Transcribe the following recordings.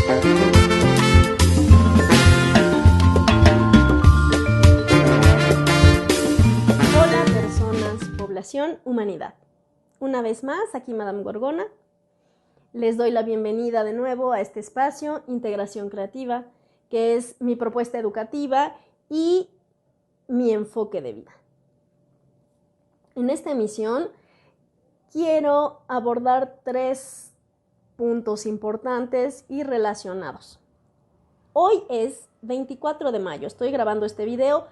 Hola personas, población, humanidad. Una vez más, aquí Madame Gorgona. Les doy la bienvenida de nuevo a este espacio, Integración Creativa, que es mi propuesta educativa y mi enfoque de vida. En esta emisión quiero abordar 3 puntos importantes y relacionados. Hoy es 24 de mayo, estoy grabando este video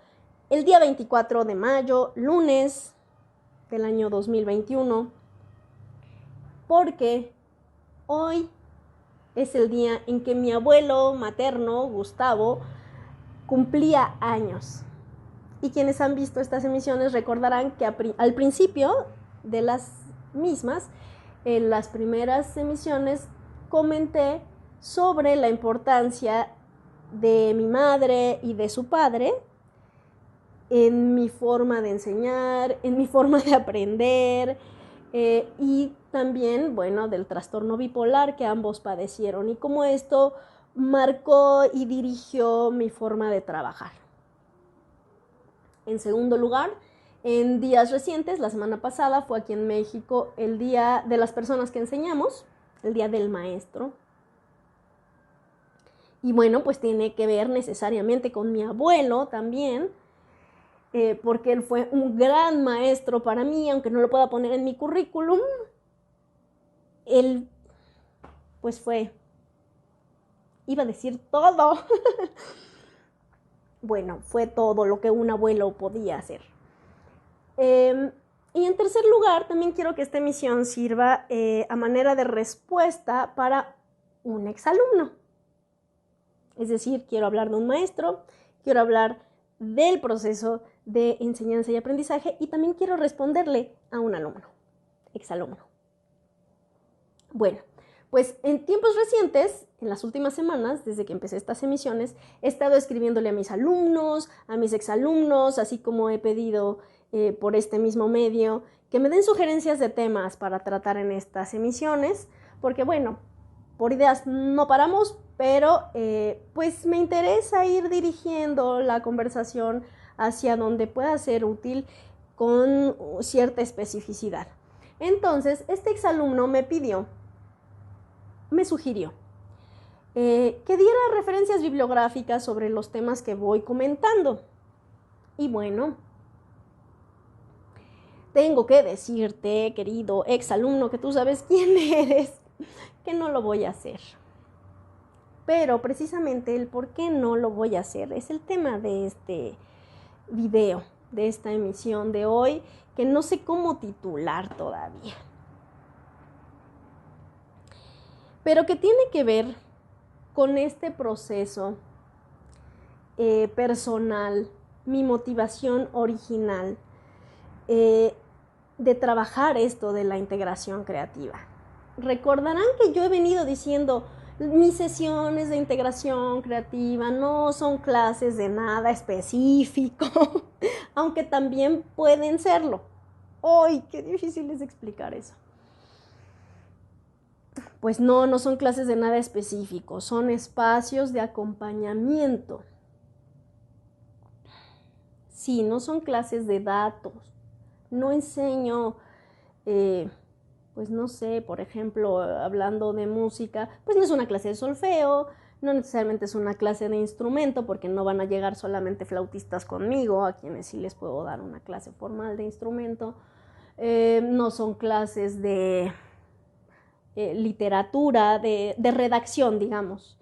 el día 24 de mayo, lunes del año 2021, porque hoy es el día en que mi abuelo materno, Gustavo, cumplía años. Y quienes han visto estas emisiones recordarán que al principio de las mismas, en las primeras emisiones, comenté sobre la importancia de mi madre y de su padre en mi forma de enseñar, en mi forma de aprender, y también, bueno, del trastorno bipolar que ambos padecieron y cómo esto marcó y dirigió mi forma de trabajar. En segundo lugar, en días recientes, la semana pasada fue aquí en México el Día de las Personas que Enseñamos, el Día del Maestro. Y bueno, pues tiene que ver necesariamente con mi abuelo también, porque él fue un gran maestro para mí, aunque no lo pueda poner en mi currículum. Él, pues iba a decir todo. Bueno, fue todo lo que un abuelo podía hacer. Y en tercer lugar, también quiero que esta emisión sirva a manera de respuesta para un exalumno. Es decir, quiero hablar de un maestro, quiero hablar del proceso de enseñanza y aprendizaje y también quiero responderle a un alumno, exalumno. Bueno, pues en tiempos recientes, en las últimas semanas, desde que empecé estas emisiones, he estado escribiéndole a mis alumnos, a mis exalumnos, así como he pedido por este mismo medio que me den sugerencias de temas para tratar en estas emisiones, porque bueno, por ideas no paramos, pero pues me interesa ir dirigiendo la conversación hacia donde pueda ser útil con cierta especificidad. Entonces, este exalumno me sugirió que diera referencias bibliográficas sobre los temas que voy comentando. Y bueno, tengo que decirte, querido exalumno, que tú sabes quién eres, que no lo voy a hacer. Pero precisamente el por qué no lo voy a hacer es el tema de este video, de esta emisión de hoy, que no sé cómo titular todavía. Pero que tiene que ver con este proceso personal, mi motivación original de trabajar esto de la integración creativa. Recordarán que yo he venido diciendo, mis sesiones de integración creativa no son clases de nada específico, aunque también pueden serlo. ¡Ay, qué difícil es explicar eso! Pues no son clases de nada específico, son espacios de acompañamiento. Sí, no son clases de datos. No enseño, pues no sé, por ejemplo, hablando de música, pues no es una clase de solfeo, no necesariamente es una clase de instrumento, porque no van a llegar solamente flautistas conmigo, a quienes sí les puedo dar una clase formal de instrumento. No son clases de literatura, de redacción, digamos,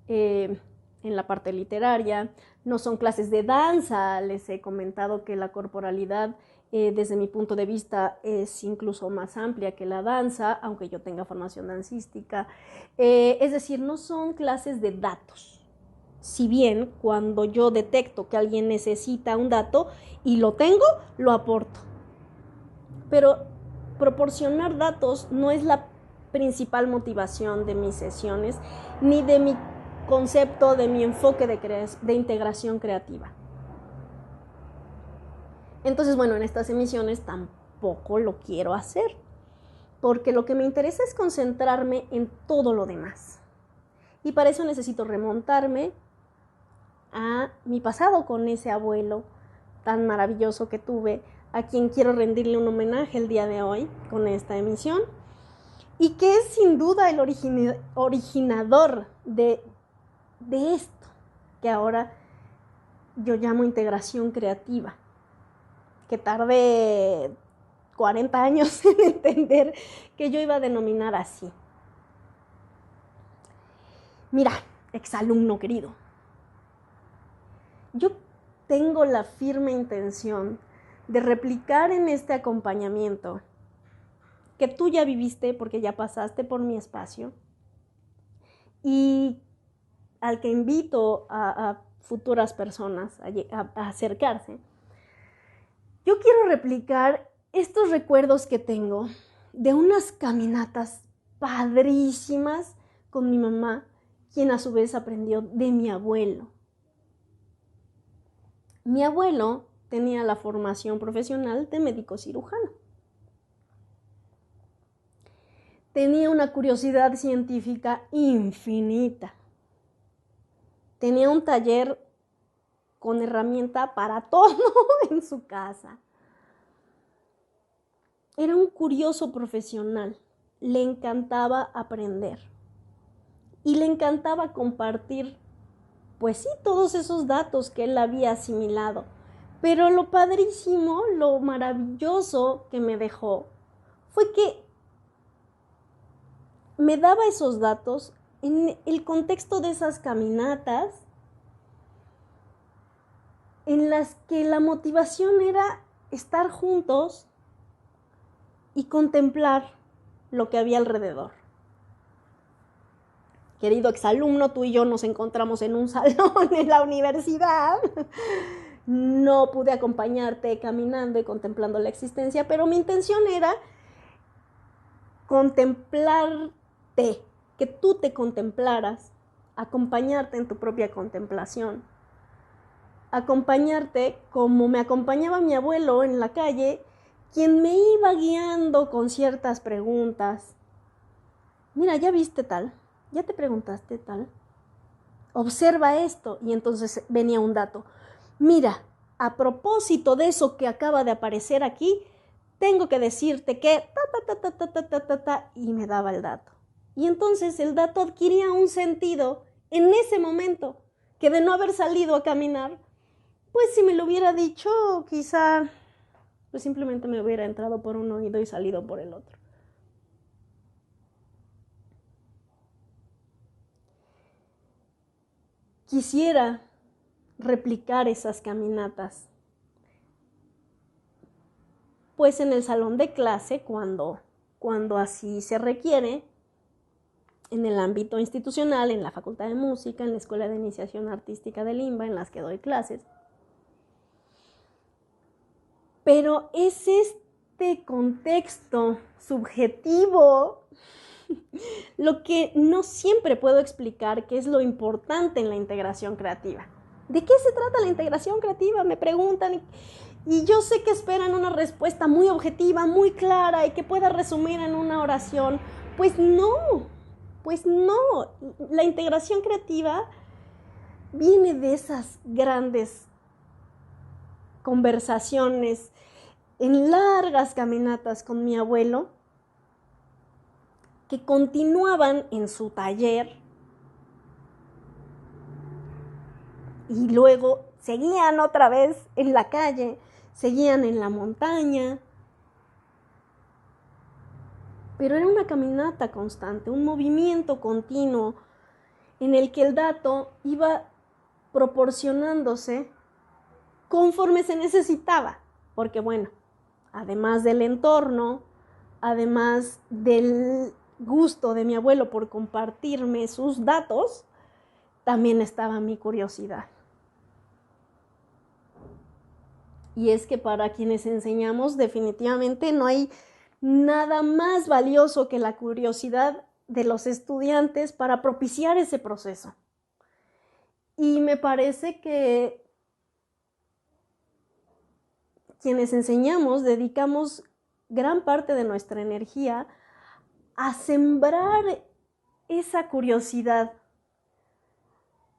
en la parte literaria. No son clases de danza, les he comentado que la corporalidad desde mi punto de vista es incluso más amplia que la danza, aunque yo tenga formación dancística. Es decir, no son clases de datos. Si bien cuando yo detecto que alguien necesita un dato y lo tengo, lo aporto. Pero proporcionar datos no es la principal motivación de mis sesiones, ni de mi concepto, de mi enfoque de integración creativa. Entonces, bueno, en estas emisiones tampoco lo quiero hacer, porque lo que me interesa es concentrarme en todo lo demás. Y para eso necesito remontarme a mi pasado con ese abuelo tan maravilloso que tuve, a quien quiero rendirle un homenaje el día de hoy con esta emisión, y que es sin duda el originador de esto que ahora yo llamo integración creativa, que tardé 40 años en entender que yo iba a denominar así. Mira, exalumno querido, yo tengo la firme intención de replicar en este acompañamiento que tú ya viviste porque ya pasaste por mi espacio y al que invito a futuras personas a acercarse. Yo quiero replicar estos recuerdos que tengo de unas caminatas padrísimas con mi mamá, quien a su vez aprendió de mi abuelo. Mi abuelo tenía la formación profesional de médico cirujano. Tenía una curiosidad científica infinita. Tenía un taller con herramienta para todo en su casa. Era un curioso profesional. Le encantaba aprender. Y le encantaba compartir, pues sí, todos esos datos que él había asimilado. Pero lo padrísimo, lo maravilloso que me dejó fue que me daba esos datos en el contexto de esas caminatas en las que la motivación era estar juntos y contemplar lo que había alrededor. Querido exalumno, tú y yo nos encontramos en un salón en la universidad. No pude acompañarte caminando y contemplando la existencia, pero mi intención era contemplarte, que tú te contemplaras, acompañarte en tu propia contemplación, acompañarte como me acompañaba mi abuelo en la calle, quien me iba guiando con ciertas preguntas. Mira, ¿ya viste tal? ¿Ya te preguntaste tal? Observa esto. Y entonces venía un dato. Mira, a propósito de eso que acaba de aparecer aquí, tengo que decirte que y me daba el dato. Y entonces el dato adquiría un sentido en ese momento, que de no haber salido a caminar, pues si me lo hubiera dicho, quizá pues simplemente me hubiera entrado por un oído y salido por el otro. Quisiera replicar esas caminatas, pues en el salón de clase, cuando así se requiere, en el ámbito institucional, en la Facultad de Música, en la Escuela de Iniciación Artística de Limba, en las que doy clases. Pero es este contexto subjetivo lo que no siempre puedo explicar, que es lo importante en la integración creativa. ¿De qué se trata la integración creativa? Me preguntan y yo sé que esperan una respuesta muy objetiva, muy clara y que pueda resumir en una oración. Pues no. La integración creativa viene de esas grandes conversaciones en largas caminatas con mi abuelo, que continuaban en su taller y luego seguían otra vez en la calle, seguían en la montaña. Pero era una caminata constante, un movimiento continuo en el que el dato iba proporcionándose conforme se necesitaba, porque bueno, además del entorno, además del gusto de mi abuelo por compartirme sus datos, también estaba mi curiosidad. Y es que para quienes enseñamos definitivamente no hay nada más valioso que la curiosidad de los estudiantes para propiciar ese proceso. Y me parece que quienes enseñamos dedicamos gran parte de nuestra energía a sembrar esa curiosidad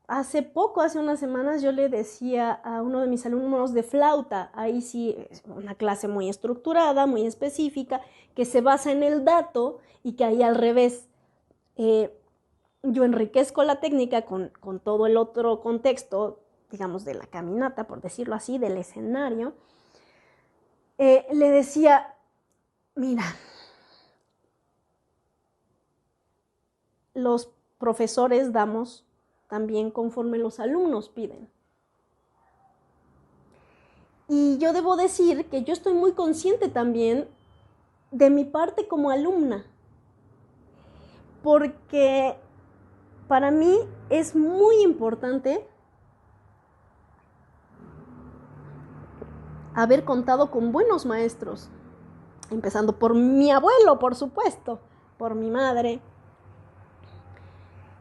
hace unas semanas, yo le decía a uno de mis alumnos de flauta, ahí sí es una clase muy estructurada, muy específica, que se basa en el dato y que ahí al revés, yo enriquezco la técnica con todo el otro contexto, digamos, de la caminata, por decirlo así, del escenario. Le decía, mira, los profesores damos también conforme los alumnos piden. Y yo debo decir que yo estoy muy consciente también de mi parte como alumna, porque para mí es muy importante haber contado con buenos maestros, empezando por mi abuelo, por supuesto, por mi madre.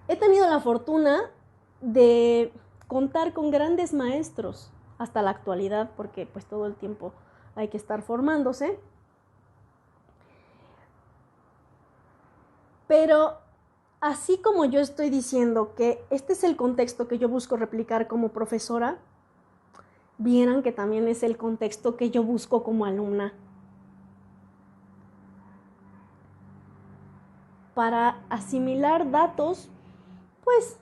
He tenido la fortuna de contar con grandes maestros hasta la actualidad, porque pues todo el tiempo hay que estar formándose. Pero así como yo estoy diciendo que este es el contexto que yo busco replicar como profesora, vieran que también es el contexto que yo busco como alumna. Para asimilar datos, pues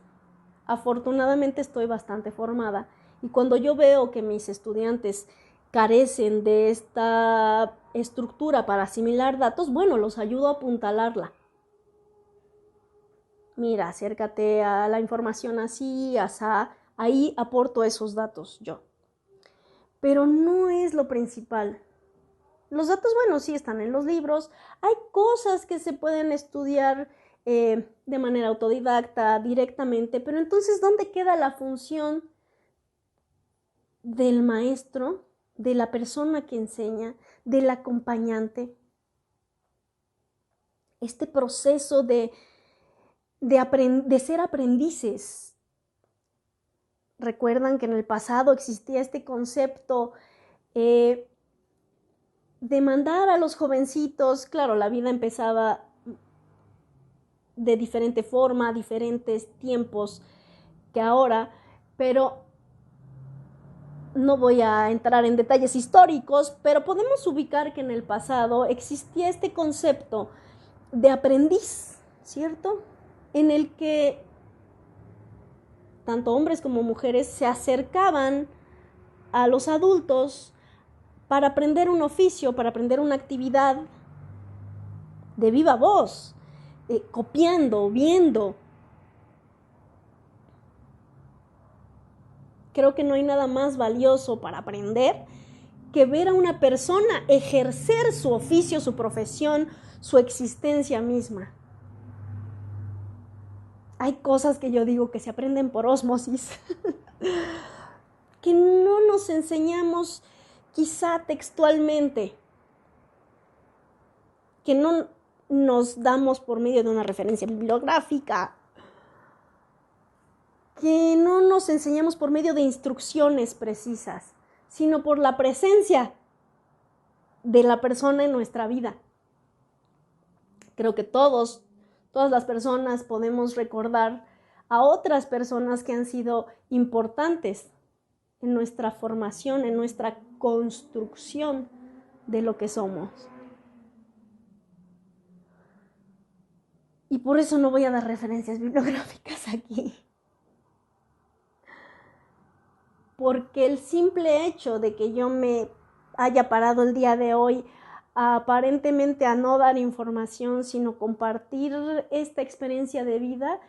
afortunadamente estoy bastante formada. Y cuando yo veo que mis estudiantes carecen de esta estructura para asimilar datos, bueno, los ayudo a apuntalarla. Mira, acércate a la información así, asá. Ahí aporto esos datos yo. Pero no es lo principal. Los datos, bueno, sí están en los libros. Hay cosas que se pueden estudiar de manera autodidacta, directamente, pero entonces, ¿dónde queda la función del maestro, de la persona que enseña, del acompañante? Este proceso de ser aprendices. Recuerdan que en el pasado existía este concepto de mandar a los jovencitos, claro, la vida empezaba de diferente forma, diferentes tiempos que ahora, pero no voy a entrar en detalles históricos, pero podemos ubicar que en el pasado existía este concepto de aprendiz, ¿cierto? En el que tanto hombres como mujeres se acercaban a los adultos para aprender un oficio, para aprender una actividad de viva voz, copiando, viendo. Creo que no hay nada más valioso para aprender que ver a una persona ejercer su oficio, su profesión, su existencia misma. Hay cosas que yo digo que se aprenden por ósmosis, que no nos enseñamos quizá textualmente, que no nos damos por medio de una referencia bibliográfica, que no nos enseñamos por medio de instrucciones precisas, sino por la presencia de la persona en nuestra vida. Creo que todas las personas podemos recordar a otras personas que han sido importantes en nuestra formación, en nuestra construcción de lo que somos. Y por eso no voy a dar referencias bibliográficas aquí. Porque el simple hecho de que yo me haya parado el día de hoy aparentemente a no dar información, sino compartir esta experiencia de vida,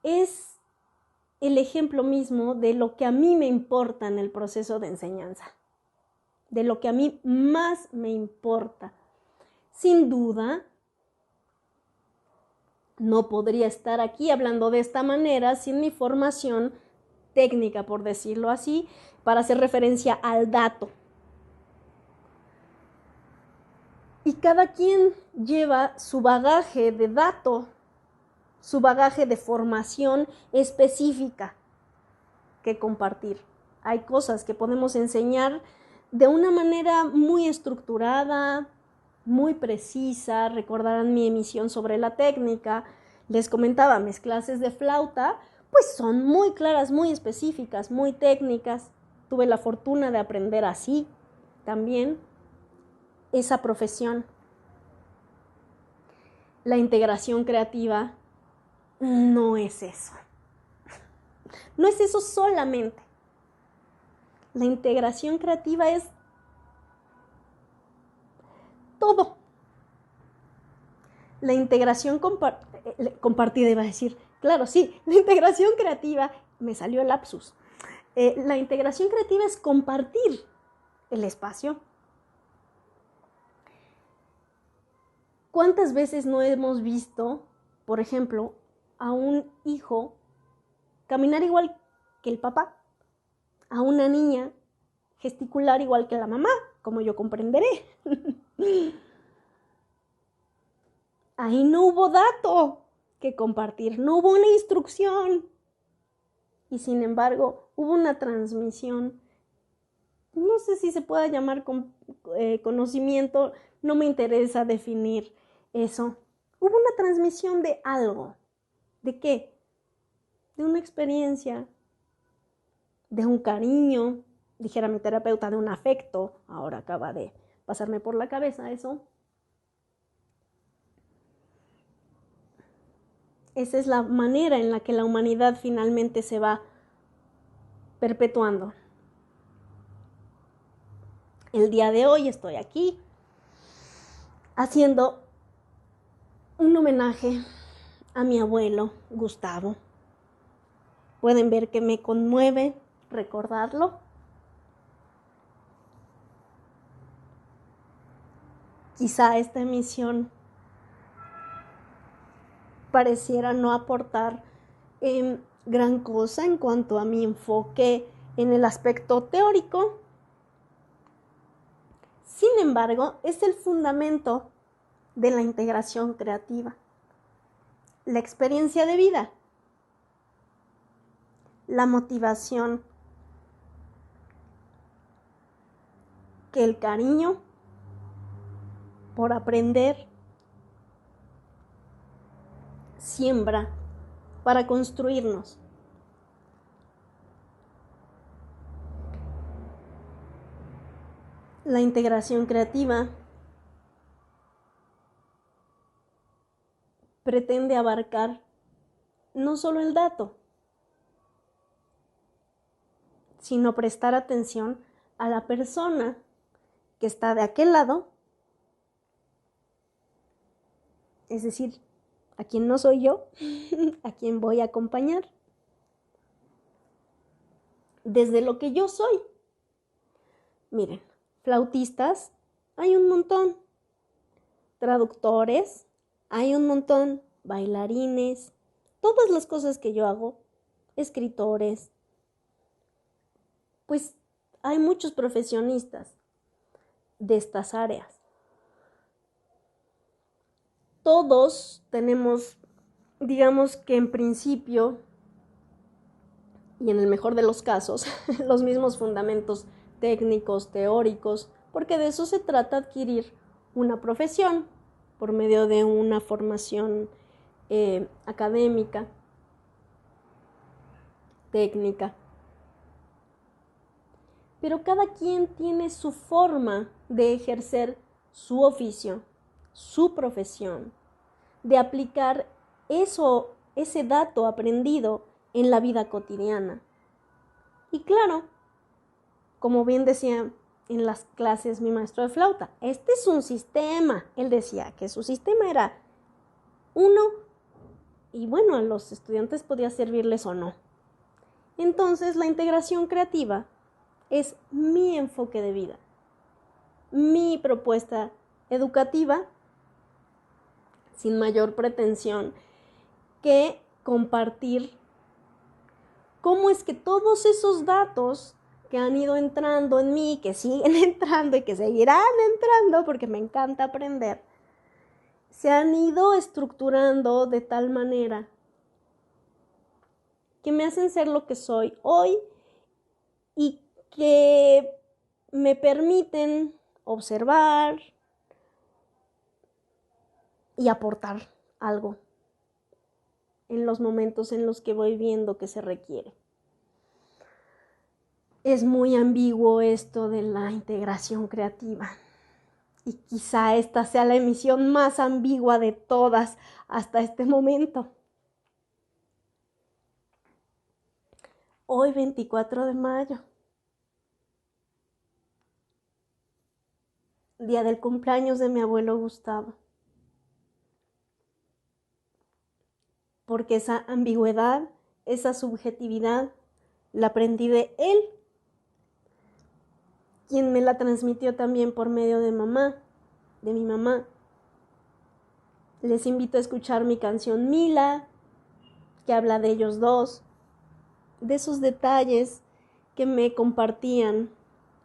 es el ejemplo mismo de lo que a mí me importa en el proceso de enseñanza, de lo que a mí más me importa. Sin duda, no podría estar aquí hablando de esta manera sin mi formación técnica, por decirlo así, para hacer referencia al dato. Y cada quien lleva su bagaje de dato, su bagaje de formación específica que compartir. Hay cosas que podemos enseñar de una manera muy estructurada, muy precisa. Recordarán mi emisión sobre la técnica. Les comentaba, mis clases de flauta pues son muy claras, muy específicas, muy técnicas. Tuve la fortuna de aprender así también esa profesión. La integración creativa no es eso. No es eso solamente. La integración creativa es todo. La integración compartida, iba a decir. Claro, sí, la integración creativa, me salió el lapsus. La integración creativa es compartir el espacio. ¿Cuántas veces no hemos visto, por ejemplo, a un hijo caminar igual que el papá, a una niña gesticular igual que la mamá, como yo comprenderé? Ahí no hubo dato que compartir, no hubo una instrucción. Y sin embargo, hubo una transmisión. No sé si se pueda llamar conocimiento, no me interesa definir eso. Hubo una transmisión de algo. ¿De qué? De una experiencia, de un cariño, dijera mi terapeuta, de un afecto. Ahora acaba de pasarme por la cabeza eso. Esa es la manera en la que la humanidad finalmente se va perpetuando. El día de hoy estoy aquí haciendo un homenaje a mi abuelo Gustavo. Pueden ver que me conmueve recordarlo. Quizá esta emisión pareciera no aportar gran cosa en cuanto a mi enfoque en el aspecto teórico. Sin embargo, es el fundamento de la integración creativa. La experiencia de vida, la motivación, que el cariño por aprender siembra para construirnos. La integración creativa pretende abarcar no solo el dato, sino prestar atención a la persona que está de aquel lado, es decir, a quien no soy yo, a quien voy a acompañar, desde lo que yo soy. Miren, flautistas hay un montón, traductores hay un montón, bailarines, todas las cosas que yo hago, escritores, pues hay muchos profesionistas de estas áreas. Todos tenemos, digamos que en principio, y en el mejor de los casos, los mismos fundamentos técnicos, teóricos, porque de eso se trata adquirir una profesión por medio de una formación académica, técnica. Pero cada quien tiene su forma de ejercer su oficio, su profesión, de aplicar ese dato aprendido en la vida cotidiana. Y claro, como bien decía en las clases mi maestro de flauta, este es un sistema. Él decía que su sistema era uno, y bueno, a los estudiantes podía servirles o no. Entonces, la integración creativa es mi enfoque de vida, mi propuesta educativa, sin mayor pretensión que compartir cómo es que todos esos datos que han ido entrando en mí, que siguen entrando y que seguirán entrando, porque me encanta aprender, se han ido estructurando de tal manera que me hacen ser lo que soy hoy y que me permiten observar y aportar algo. en los momentos en los que voy viendo que se requiere. Es muy ambiguo esto de la integración creativa. Y quizá esta sea la emisión más ambigua de todas hasta este momento. Hoy, 24 de mayo, día del cumpleaños de mi abuelo Gustavo. Porque esa ambigüedad, esa subjetividad, la aprendí de él, quien me la transmitió también por medio de mi mamá. Les invito a escuchar mi canción Mila, que habla de ellos dos, de esos detalles que me compartían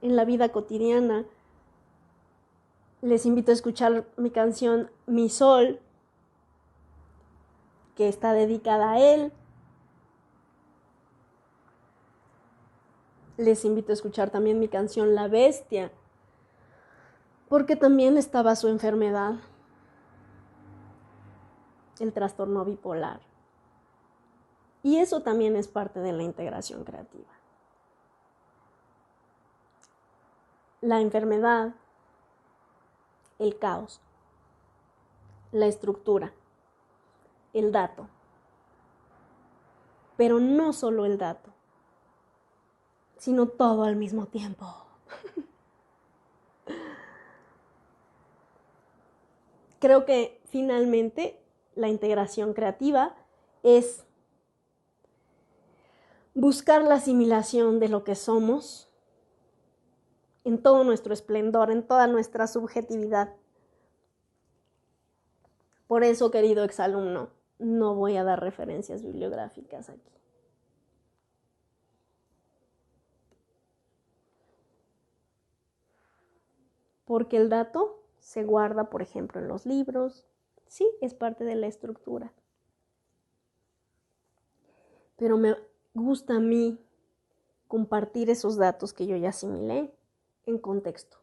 en la vida cotidiana. Les invito a escuchar mi canción Mi Sol, que está dedicada a él. Les invito a escuchar también mi canción La Bestia, porque también estaba su enfermedad, el trastorno bipolar. Y eso también es parte de la integración creativa. La enfermedad, el caos, la estructura, el dato. Pero no solo el dato, sino todo al mismo tiempo. Creo que finalmente la integración creativa es buscar la asimilación de lo que somos en todo nuestro esplendor, en toda nuestra subjetividad. Por eso, querido exalumno, no voy a dar referencias bibliográficas aquí. Porque el dato se guarda, por ejemplo, en los libros. Sí, es parte de la estructura. Pero me gusta a mí compartir esos datos que yo ya asimilé en contexto.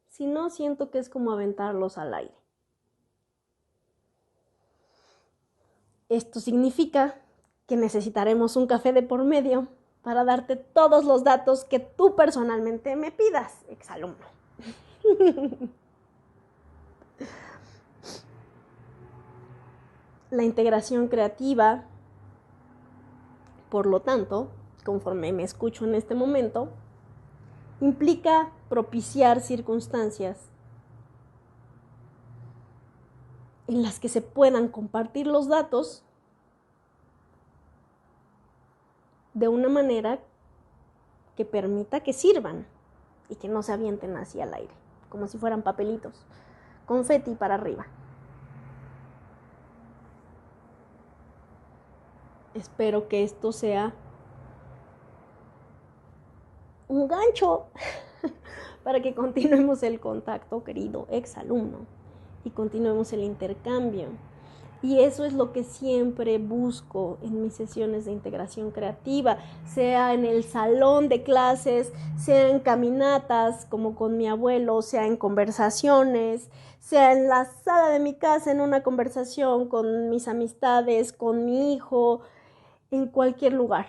Si no, siento que es como aventarlos al aire. Esto significa que necesitaremos un café de por medio para darte todos los datos que tú personalmente me pidas, exalumno. La integración creativa, por lo tanto, conforme me escucho en este momento, implica propiciar circunstancias en las que se puedan compartir los datos de una manera que permita que sirvan y que no se avienten así al aire, como si fueran papelitos, confeti para arriba. Espero que esto sea un gancho para que continuemos el contacto, querido exalumno, y continuemos el intercambio. Y eso es lo que siempre busco en mis sesiones de integración creativa, sea en el salón de clases, sea en caminatas como con mi abuelo, sea en conversaciones, sea en la sala de mi casa en una conversación con mis amistades, con mi hijo, en cualquier lugar.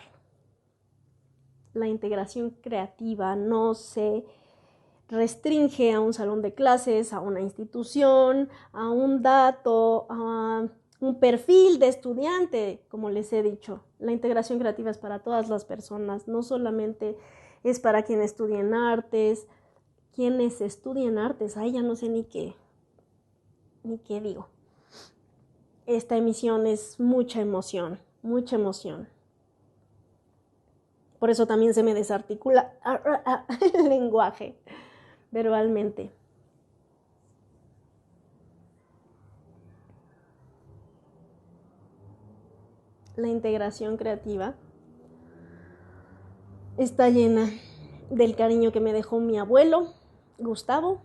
La integración creativa no se restringe a un salón de clases, a una institución, a un dato, a un perfil de estudiante, como les he dicho. La integración creativa es para todas las personas, no solamente es para quienes estudian artes. Quienes estudian artes, ay, ya no sé ni qué digo. Esta emisión es mucha emoción, mucha emoción. Por eso también se me desarticula el lenguaje verbalmente. La integración creativa está llena del cariño que me dejó mi abuelo, Gustavo,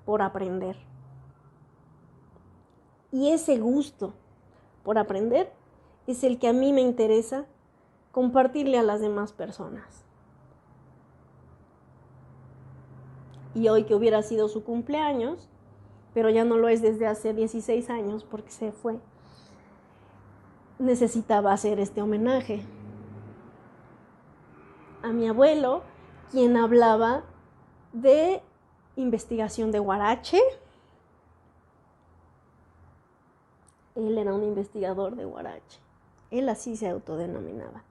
por aprender. Y ese gusto por aprender es el que a mí me interesa compartirle a las demás personas. Y hoy, que hubiera sido su cumpleaños, pero ya no lo es desde hace 16 años porque se fue, necesitaba hacer este homenaje a mi abuelo, quien hablaba de investigación de Huarache. Él era un investigador de Huarache. Él así se autodenominaba.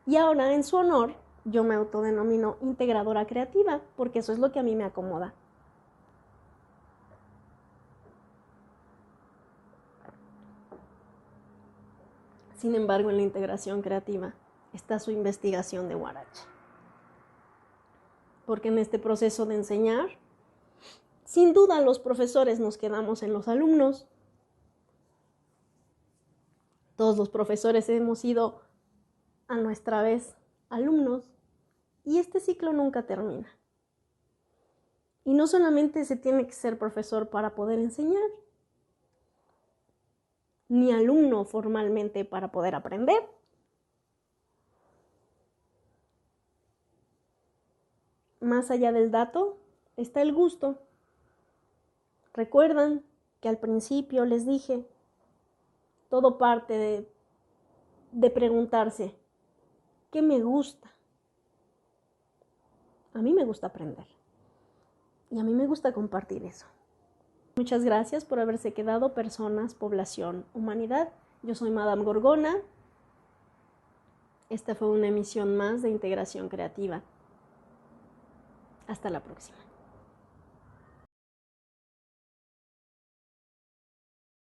Y ahora, en su honor, yo me autodenomino integradora creativa, porque eso es lo que a mí me acomoda. Sin embargo, en la integración creativa está su investigación de Huarache. Porque en este proceso de enseñar, sin duda los profesores nos quedamos en los alumnos. Todos los profesores hemos sido a nuestra vez alumnos y este ciclo nunca termina. Y no solamente se tiene que ser profesor para poder enseñar, ni alumno formalmente para poder aprender. Más allá del dato está el gusto. Recuerdan que al principio les dije, todo parte de preguntarse, ¿qué me gusta? A mí me gusta aprender y a mí me gusta compartir eso. Muchas gracias por haberse quedado, personas, población, humanidad. Yo soy Madame Gorgona. Esta fue una emisión más de Integración Creativa. Hasta la próxima.